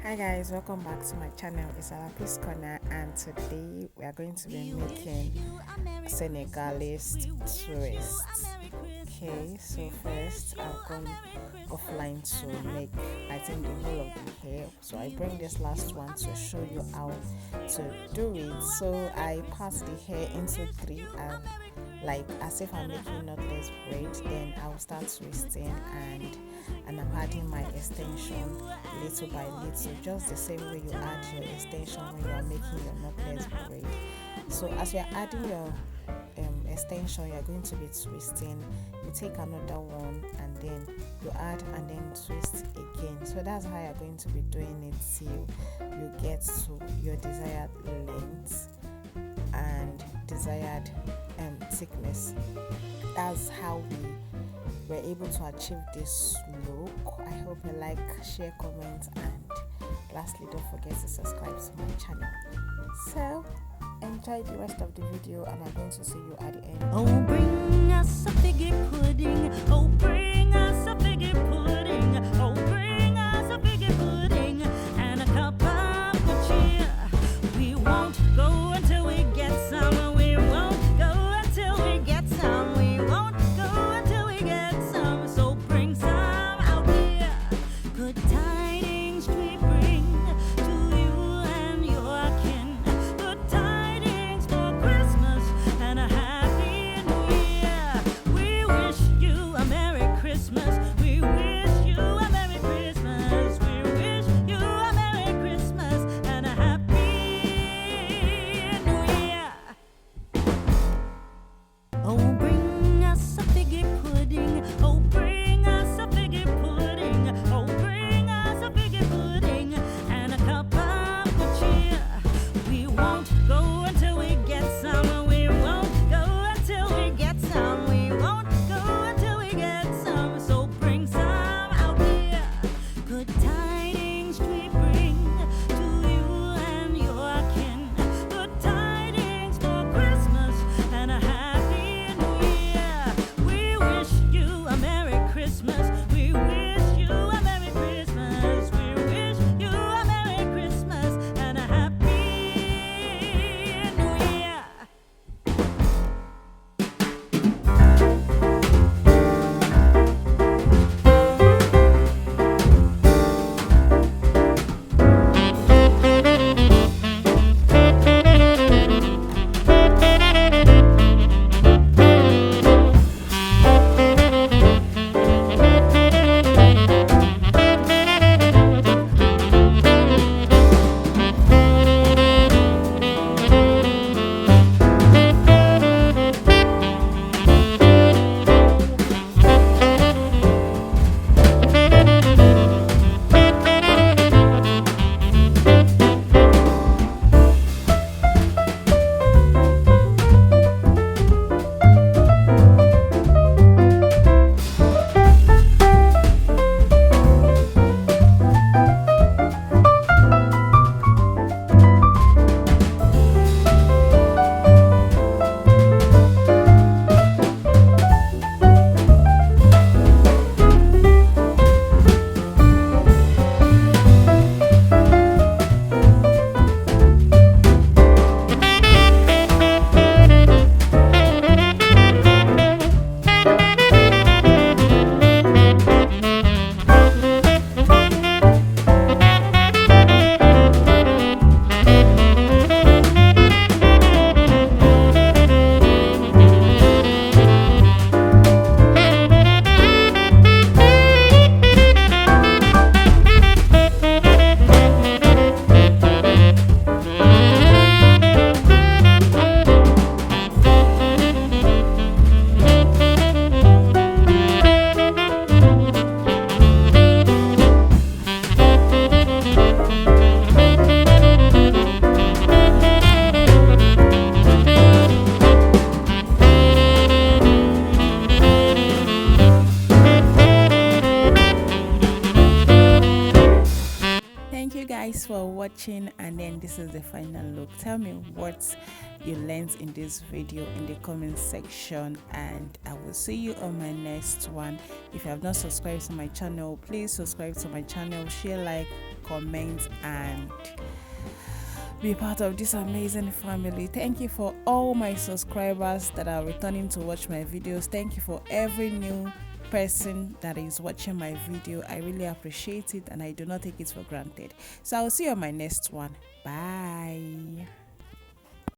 Hi guys, welcome back to my channel. It's Alapi's Corner, and today we are going to be making Senegalese twists. Okay, so first I've gone offline to make I think the whole of the hair. So I bring this last one to show you how to do it. So I pass the hair into three like as if I'm making knotless braid. Then I'll start twisting and I'm adding my extension little by little, just the same way you add your extension when you are making your knotless braid. So as you're adding your extension, you're going to be twisting. You take another one and then you add and then twist again. So that's how you're going to be doing it till you get to your desired length and desired thickness. That's how we were able to achieve this look. I hope you like, share, comment, and lastly, don't forget to subscribe to my channel. So enjoy the rest of the video, and I'm going to see you at the end. Oh, bring us a figgy pudding. Oh, bring us a figgy pudding. Oh, bring us a figgy pudding and a cup of good cheer. We won't go until we get some. We won't go until we get some. We won't go until we get some. So bring some out here. Good tidings we bring to you and your kin. Good tidings for Christmas and a happy new year. We wish you a Merry Christmas. We wish you a Merry Christmas. We wish you a Merry Christmas and a happy new year. Oh, bring us a figgy pudding. Oh, bring us a figgy pudding. Oh, bring us a figgy pudding and a cup of good cheer. We won't go until we get some. We won't go until we get some. We won't go until we get some. So bring some out here. Good tidings we bring to you and your kin. Good tidings for Christmas and a happy new year. We wish you a Merry Christmas. We wish you a Merry Christmas. We wish you a Merry Christmas and a happy new year. Thank you guys for watching, and then this is the final look. Tell me what you learned in this video in the comment section, and I will see you on my next one. If you have not subscribed to my channel, please subscribe to my channel, share, like, comment, and be part of this amazing family. Thank you for all my subscribers that are returning to watch my videos. Thank you for every new person that is watching my video. I really appreciate it and I do not take it for granted. So I'll see you on my next one. Bye.